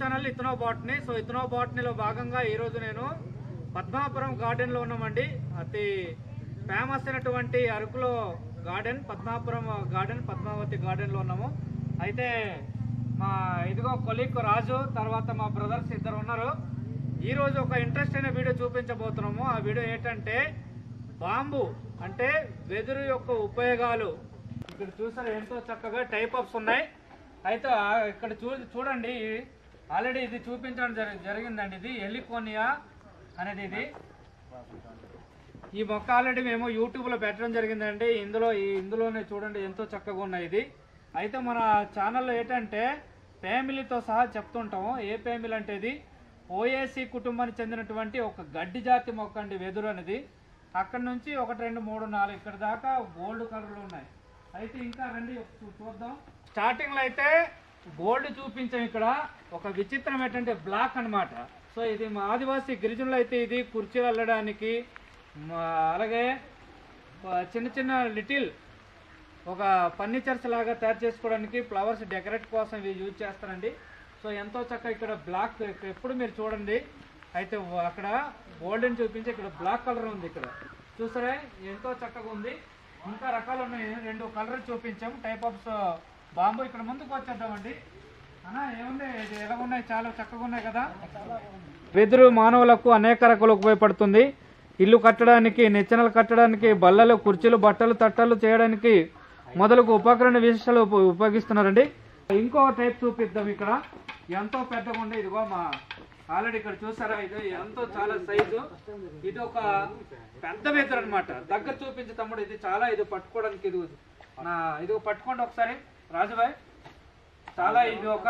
Channel ethnobotany. So ఇథనో బాటనీలో భాగంగా ఈరోజు నేను పద్మాపురం గార్డెన్లో ఉన్నామండి. అతి ఫేమస్ అయినటువంటి అరకులో గార్డెన్ పద్మాపురం గార్డెన్, పద్మావతి గార్డెన్లో ఉన్నాము. అయితే మా ఇదిగో కొలీగ్ రాజు, తర్వాత మా బ్రదర్స్ ఇద్దరు ఉన్నారు. ఈరోజు ఒక ఇంట్రెస్ట్ అయిన వీడియో చూపించబోతున్నాము. ఆ వీడియో ఏంటంటే బాంబు అంటే వెదురు యొక్క ఉపయోగాలు. ఇక్కడ చూసారు ఎంతో చక్కగా టైప్ ఆఫ్స్ ఉన్నాయి. అయితే ఇక్కడ చూడండి, ఆల్రెడీ ఇది చూపించడం జరిగిందండి. ఇది హెలికోనియా అనేది ఇది. ఈ మొక్క ఆల్రెడీ మేము యూట్యూబ్లో పెట్టడం జరిగిందండి. ఇందులోనే చూడండి ఎంతో చక్కగా ఉన్నాయి ఇది. అయితే మన ఛానల్లో ఏంటంటే ఫ్యామిలీతో సహా చెప్తుంటాము. ఏ ఫ్యామిలీ అంటే ఇది ఓఏసీ కుటుంబానికి చెందినటువంటి ఒక గడ్డి జాతి మొక్క అండి వెదురు అనేది. అక్కడ నుంచి 1, 2, 3, 4 ఇక్కడ దాకా గోల్డ్ కలర్లో ఉన్నాయి. అయితే ఇంకా రండి చూద్దాం. స్టార్టింగ్ లో అయితే గోల్డ్ చూపించాం. ఇక్కడ ఒక విచిత్రం ఏంటంటే బ్లాక్ అన్నమాట. సో ఇది మా ఆదివాసీ గిరిజనులు అయితే ఇది కుర్చీలు అల్లడానికి, అలాగే చిన్న చిన్న లిటిల్ ఒక ఫర్నిచర్స్ లాగా తయారు చేసుకోవడానికి, ఫ్లవర్స్ డెకరేట్ కోసం ఇవి యూజ్ చేస్తారండి. సో ఎంతో చక్కగా ఇక్కడ బ్లాక్ ఎప్పుడు మీరు చూడండి. అయితే అక్కడ గోల్డెన్ చూపించి ఇక్కడ బ్లాక్ కలర్ ఉంది. ఇక్కడ చూసారా ఎంతో చక్కగా ఉంది. ఇంకా రకాలు ఉన్నాయి. 2 కలర్ చూపించాం టైప్ ఆఫ్ బాంబు. ఇక్కడ ముందుకు వచ్చేద్దామండి. అన్నా ఏముంది, ఇది ఎలా ఉన్నాయి? చాలా చక్కగా ఉన్నాయి కదా. వెదురు మానవులకు అనేక రకాలు ఉపయోగపడుతుంది. ఇల్లు కట్టడానికి, నిచ్చెనలు కట్టడానికి, బల్లలు, కుర్చీలు, బట్టలు, తట్టలు చేయడానికి మొదలకు ఉపకరణ విశేషాలు ఉపయోగిస్తున్నారండి. ఇంకో టైప్ చూపిద్దాం. ఇక్కడ ఎంతో పెద్దగా ఉంది. ఇదిగో మా ఆల్రెడీ ఇక్కడ చూసారా, ఇది ఎంతో చాలా సైజు. ఇది ఒక పెద్ద వెదురు అనమాట. దగ్గర చూపించే తమ్ముడు, ఇది చాలా ఇది పట్టుకోవడానికి ఇది పట్టుకోండి ఒకసారి రాజుభాయ్. ఇది ఒక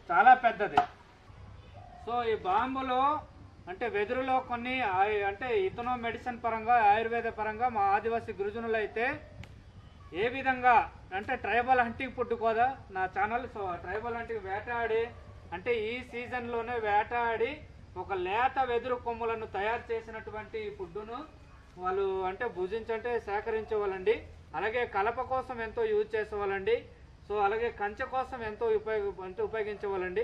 చాలా పెద్దది. సో ఈ బాంబులో అంటే వెదురులో కొన్ని అంటే ఇథనో మెడిసిన్ పరంగా, ఆయుర్వేద పరంగా మా ఆదివాసీ గిరిజనులు అయితే ఏ విధంగా అంటే ట్రైబల్ హంటింగ్ ఫుడ్ కదా నా ఛానల్. సో ట్రైబల్ హంటింగ్ వేటాడి అంటే ఈ సీజన్లోనే వేటాడి ఒక లేత వెదురు కొమ్ములను తయారు చేసినటువంటి ఫుడ్డును వాళ్ళు అంటే భుజించంటే సేకరించేవాళ్ళండి. అలాగే కలప కోసం ఎంతో యూజ్ చేసేవాళ్ళండి. సో అలాగే కంచె కోసం ఎంతో ఉపయోగించేవాళ్ళండి.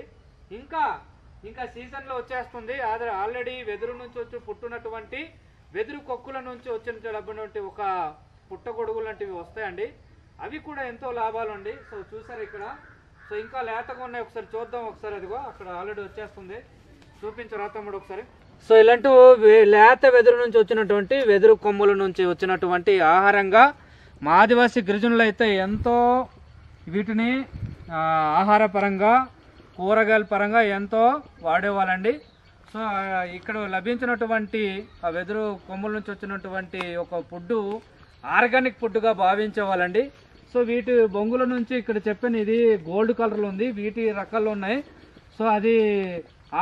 ఇంకా సీజన్లో వచ్చేస్తుంది. ఆల్రెడీ వెదురు నుంచి వచ్చి పుట్టినటువంటి వెదురు కొక్కుల నుంచి వచ్చినటువంటి ఒక పుట్టగొడుగు లాంటివి వస్తాయండి. అవి కూడా ఎంతో లాభాలు అండి. సో చూసారు ఇక్కడ. సో ఇంకా లేతగా ఉన్నాయి. ఒకసారి చూద్దాం. ఒకసారి అదిగో అక్కడ ఆల్రెడీ వచ్చేస్తుంది. చూపించరా తమ్ముడు ఒకసారి. సో ఇలాంటి లేత వెదురు నుంచి వచ్చినటువంటి వెదురు కొమ్ముల నుంచి వచ్చినటువంటి ఆహారంగా మా ఆదివాసీ గిరిజనులు అయితే ఎంతో వీటిని ఆహార పరంగా, కూరగాయల పరంగా ఎంతో వాడేవాళ్ళండి. సో ఇక్కడ లభించినటువంటి ఆ వెదురు కొమ్ముల నుంచి వచ్చినటువంటి ఒక ఫుడ్డు ఆర్గానిక్ ఫుడ్గా భావించేవాళ్ళండి. సో వీటి బొంగుల నుంచి ఇక్కడ చెప్పాను ఇది గోల్డ్ కలర్లో ఉంది. వీటి రకాలు ఉన్నాయి. సో అది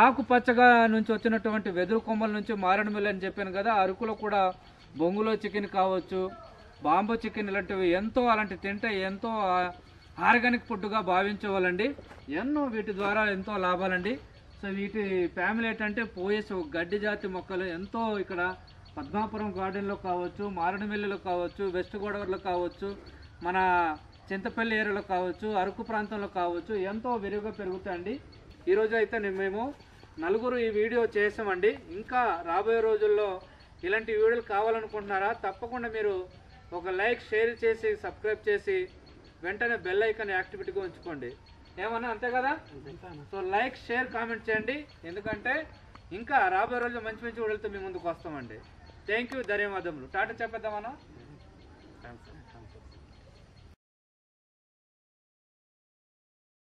ఆకుపచ్చగా నుంచి వచ్చినటువంటి వెదురు కొమ్మల నుంచి మారేడుమిల్లి అని చెప్పాను కదా. అరకులో కూడా బొంగులో చికెన్ కావచ్చు, బాంబు చికెన్ ఇలాంటివి ఎంతో అలాంటి తింటే ఎంతో ఆర్గానిక్ ఫుడ్గా భావించేవాళ్ళండి. వీటి ద్వారా ఎంతో లాభాలండి. సో వీటి ఫ్యామిలీ ఏంటంటే పోయేసి గడ్డి జాతి మొక్కలు ఎంతో ఇక్కడ పద్మాపురం గార్డెన్లో కావచ్చు, మారేడుమిల్లిలో కావచ్చు, వెస్ట్ గోదావరిలో కావచ్చు, మన చింతపల్లి ఏరియాలో కావచ్చు, అరకు ప్రాంతంలో కావచ్చు ఎంతో విరివిగా పెరుగుతాయండి. ఈరోజు అయితే మేము 4 ఈ వీడియో చేసామండి. ఇంకా రాబోయే రోజుల్లో ఇలాంటి వీడియోలు కావాలనుకుంటున్నారా? తప్పకుండా మీరు ఒక లైక్, షేర్ చేసి, సబ్స్క్రైబ్ చేసి వెంటనే బెల్ ఐకాన్ యాక్టివిటీగా ఉంచుకోండి. ఏమన్నా అంతే కదా. సో లైక్, షేర్, కామెంట్ చేయండి. ఎందుకంటే ఇంకా రాబోయే రోజుల్లో మంచి వీడియోలతో మీ ముందుకు వస్తామండి. థ్యాంక్ యూ, ధన్యవాదములు. టాటా చెప్పేద్దామన్నా.